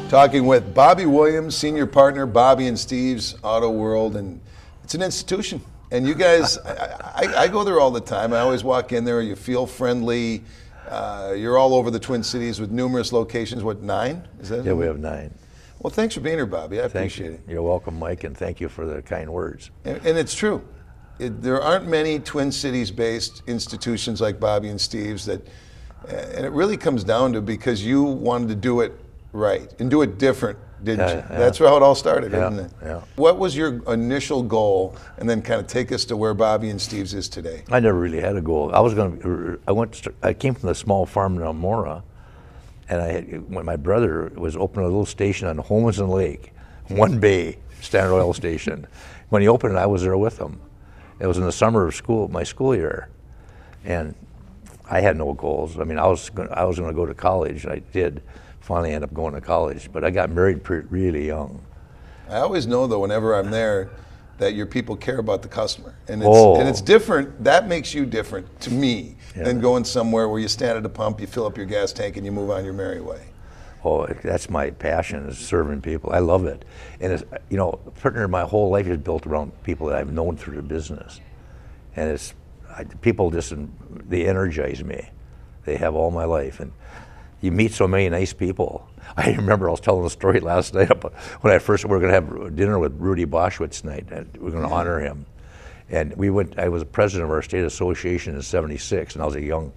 Talking with Bobby Williams, senior partner, Bobby and Steve's Auto World, and it's an institution. And you guys, I go there all the time. I always walk in there. You feel friendly. You're all over the Twin Cities with numerous locations. What, 9? Is that? Yeah, we have 9. Well, thanks for being here, Bobby. I appreciate it. You're welcome, Mike, and thank you for the kind words. And it's true. There aren't many Twin Cities-based institutions like Bobby and Steve's that, and it really comes down to because you wanted to do it right and do it different, didn't you? Yeah. That's how it all started, isn't it? Yeah. What was your initial goal, and then kind of take us to where Bobby and Steve's is today? I never really had a goal. I came from a small farm in Elmora, and when my brother was opening a little station on Holmesden Lake, one bay, Standard Oil station. When he opened it, I was there with him. It was in the summer of my school year, and I had no goals. I mean, I was going to go to college. I did finally end up going to college, but I got married really young. I always know, though, whenever I'm there, that your people care about the customer, and it's different. That makes you different to me than going somewhere where you stand at a pump, you fill up your gas tank, and you move on your merry way. Oh, that's my passion, is serving people. I love it. And it's, pretty near my whole life is built around people that I've known through the business. And people they energize me. They have all my life. And you meet so many nice people. I remember I was telling a story last night about when we were going to have dinner with Rudy Boschwitz tonight. And we're going to honor him. And I was president of our state association in '76, and I was a young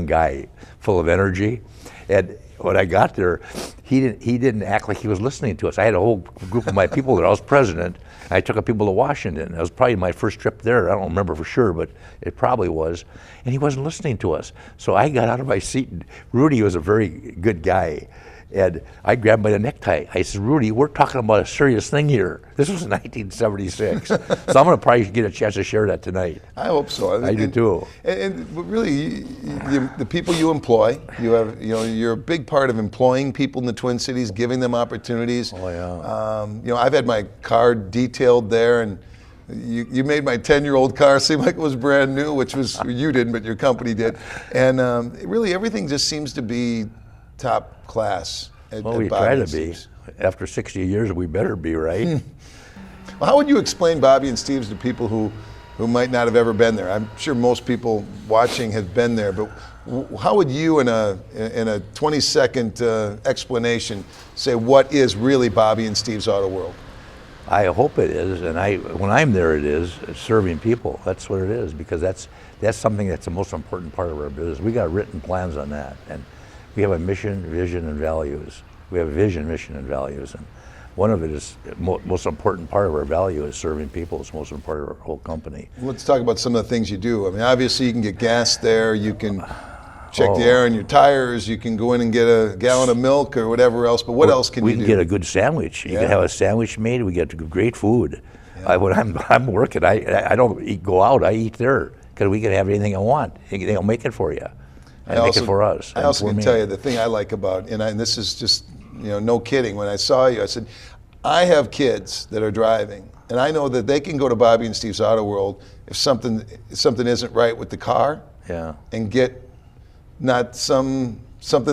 guy full of energy. And when I got there, he didn't act like he was listening to us. I had a whole group of my people there. I was president. And I took people to Washington. That was probably my first trip there. I don't remember for sure, but it probably was. And he wasn't listening to us. So I got out of my seat, and Rudy was a very good guy. And I grabbed by the necktie. I said, Rudy, we're talking about a serious thing here. This was 1976. So I'm going to probably get a chance to share that tonight. I hope so. I do too. And really, the people you employ, you're a big part of employing people in the Twin Cities, giving them opportunities. Oh, yeah. I've had my car detailed there, and you made my 10-year-old car seem like it was brand new, which was, you didn't, but your company did. And really, everything just seems to be top class at we Bobby try to and be. Steve's. After 60 years, we better be, right? Well, how would you explain Bobby and Steve's to people who might not have ever been there? I'm sure most people watching have been there, but how would you, in a 20-second explanation, say what is really Bobby and Steve's Auto World? I hope it is, and when I'm there, it's serving people. That's what it is, because that's something that's the most important part of our business. We got written plans on that, and we have a mission, vision, and values. We have a vision, mission, and values, and one of it is most important part of our value is serving people. It's the most important part of our whole company. Let's talk about some of the things you do. I mean, obviously you can get gas there, you can check the air on your tires, you can go in and get a gallon of milk or whatever else, but what else can you do? We can get a good sandwich. You can have a sandwich made, we get great food. Yeah. When I'm working, I don't go out, I eat there, because we can have anything I want. They'll make it for you. And make it for us. I also can tell you the thing I like about, and this is just, no kidding, when I saw you, I said, I have kids that are driving, and I know that they can go to Bobby and Steve's Auto World if something isn't right with the car, and get not something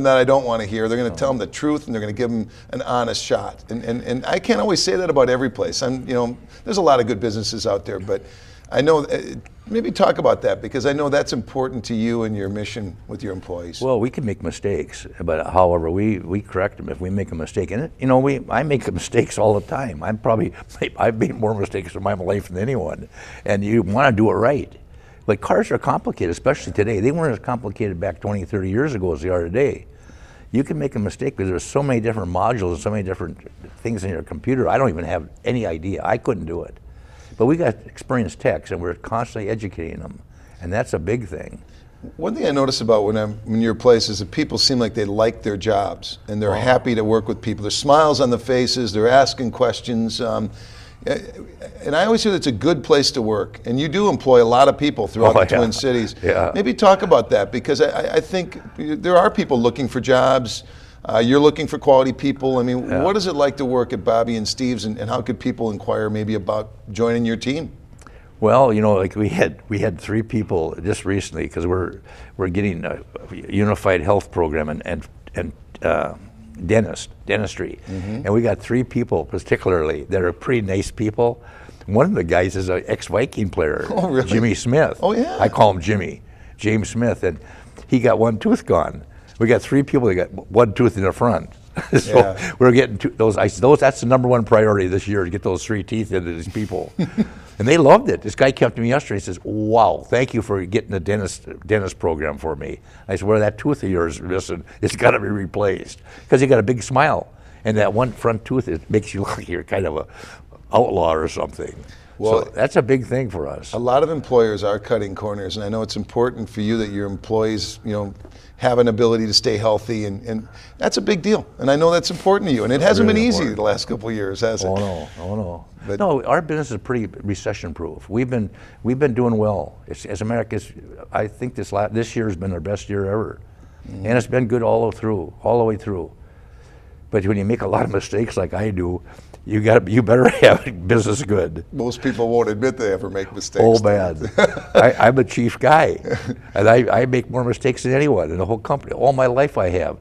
that I don't want to hear. They're going to tell them the truth, and they're going to give them an honest shot. And I can't always say that about every place. There's a lot of good businesses out there, but I know, maybe talk about that, because I know that's important to you and your mission with your employees. Well, we can make mistakes, but however, we correct them if we make a mistake. And I make mistakes all the time. I've made more mistakes in my life than anyone, and you want to do it right. But cars are complicated, especially today. They weren't as complicated back 20, 30 years ago as they are today. You can make a mistake because there's so many different modules and so many different things in your computer. I don't even have any idea. I couldn't do it. But we got experienced techs, and we're constantly educating them, and that's a big thing. One thing I notice about when I'm in your place is that people seem like they like their jobs, and they're happy to work with people. There's smiles on the faces, they're asking questions, and I always hear that it's a good place to work, and you do employ a lot of people throughout the Twin Cities. Yeah. Maybe talk about that, because I think there are people looking for jobs. You're looking for quality people. I mean, what is it like to work at Bobby and Steve's, and how could people inquire maybe about joining your team? Well, like we had 3 people just recently, because we're getting a unified health program, and dentistry. And we got 3 people particularly that are pretty nice people. One of the guys is an ex-Viking player, Oh, really? Jimmy Smith. Oh, yeah. I call him Jimmy, James Smith, and he got 1 tooth gone. We got 3 people that got 1 tooth in the front. So Yeah. we're getting those. That's the #1 priority this year, to get those 3 teeth into these people. And they loved it. This guy came up to me yesterday and says, "Wow, thank you for getting the dentist program for me." I said, "Well, that tooth of yours is missing. It's got to be replaced." Because you got a big smile, and that one front tooth, it makes you look like you're kind of a outlaw or something. Well, so that's a big thing for us. A lot of employers are cutting corners, and I know it's important for you that your employees, have an ability to stay healthy, and that's a big deal. And I know that's important to you, and it hasn't Really been easy important. the last couple of years, has it? Oh no. But- No, our business is pretty recession-proof. We've been doing well. As America, I think this year has been our best year ever, and it's been good all the way through. But when you make a lot of mistakes like I do, you better have business good. Most people won't admit they ever make mistakes. Oh, bad. I'm a chief guy, and I make more mistakes than anyone in the whole company. All my life I have.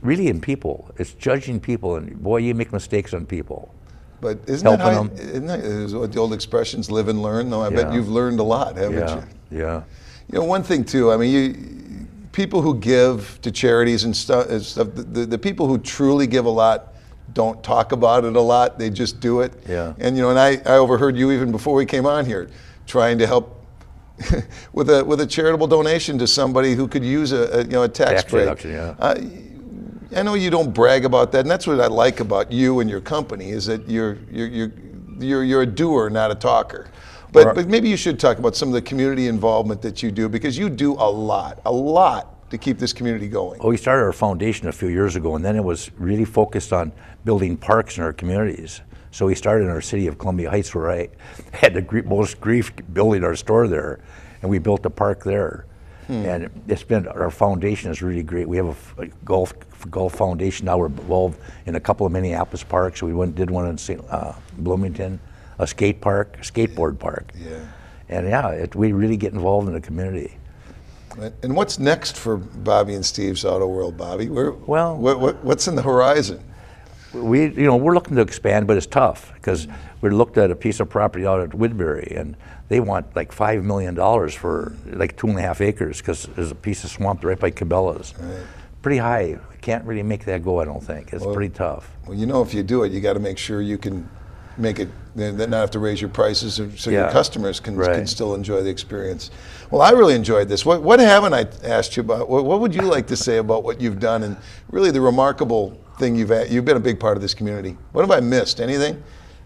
Really, in people, it's judging people, and boy, you make mistakes on people. But isn't Helping that isn't that is what the old expressions, live and learn? No, I bet Yeah. you've learned a lot, haven't Yeah, you? yeah. One thing too, I mean, people who give to charities and stuff, the people who truly give a lot don't talk about it a lot, they just do it. Yeah. And and I overheard you even before we came on here, trying to help with a charitable donation to somebody who could use a tax break. reduction, yeah. I know you don't brag about that, and that's what I like about you and your company, is that you're a doer, not a talker. But maybe you should talk about some of the community involvement that you do, because you do a lot to keep this community going. Well, we started our foundation a few years ago, and then it was really focused on building parks in our communities. So we started in our city of Columbia Heights, where I had the most grief building our store there, and we built a park there. And our foundation is really great. We have a golf foundation now. We're involved in a couple of Minneapolis parks. We did one in Bloomington, a skateboard park. Yeah. And we really get involved in the community. And what's next for Bobby and Steve's Auto World, Bobby? Well- what's in the horizon? We're looking to expand, but it's tough because we looked at a piece of property out at Woodbury, and they want like $5 million for like 2.5 acres because there's a piece of swamp right by Cabela's. Right. Pretty high. Can't really make that go, I don't think. It's pretty tough. Well, if you do it, you got to make sure you can make it, then not have to raise your prices, so your Yeah. customers can Right. still enjoy the experience. Well, I really enjoyed this. What haven't I asked you about? What would you like to say about what you've done and really the remarkable thing you've been a big part of this community? What have I missed? Anything?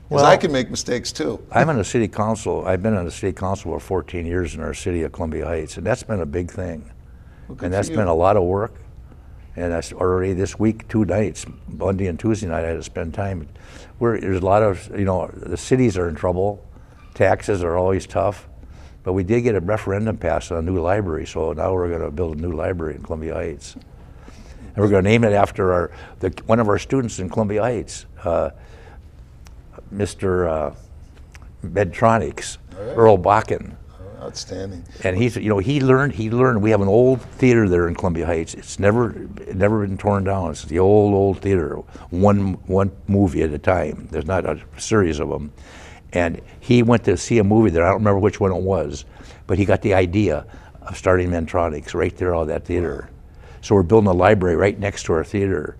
Because Well, I can make mistakes too. I'm on the city council. I've been on the city council for 14 years in our city of Columbia Heights, and that's been a big thing. good And for that's you. been a lot of work. And that's already this week, 2 nights, Monday and Tuesday night, I had to spend time. There's a lot of, the cities are in trouble. Taxes are always tough. But we did get a referendum passed on a new library, so now we're going to build a new library in Columbia Heights. And we're going to name it after one of our students in Columbia Heights, Mr. Medtronics, right. Earl Bakken. Outstanding. And he learned. We have an old theater there in Columbia Heights. It's never been torn down. It's the old theater, one movie at a time. There's not a series of them. And he went to see a movie there. I don't remember which one it was, but he got the idea of starting Medtronics right there out of that theater. So we're building a library right next to our theater,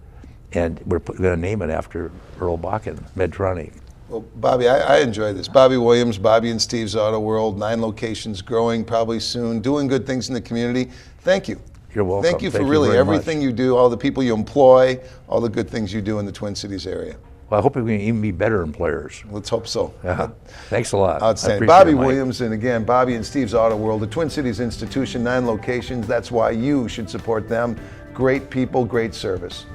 and we're going to name it after Earl Bakken, Medtronic. Well, Bobby, I enjoy this. Bobby Williams, Bobby and Steve's Auto World, 9 locations, growing probably soon, doing good things in the community. Thank you. You're welcome. Thank you for Thank you really very everything much. you do, all the people you employ, all the good things you do in the Twin Cities area. Well, I hope we can even be better employers. Let's hope so. Yeah. Thanks a lot. I Outstanding. appreciate Bobby it, Mike. Williams, and again, Bobby and Steve's Auto World, the Twin Cities institution, 9 locations. That's why you should support them. Great people, great service.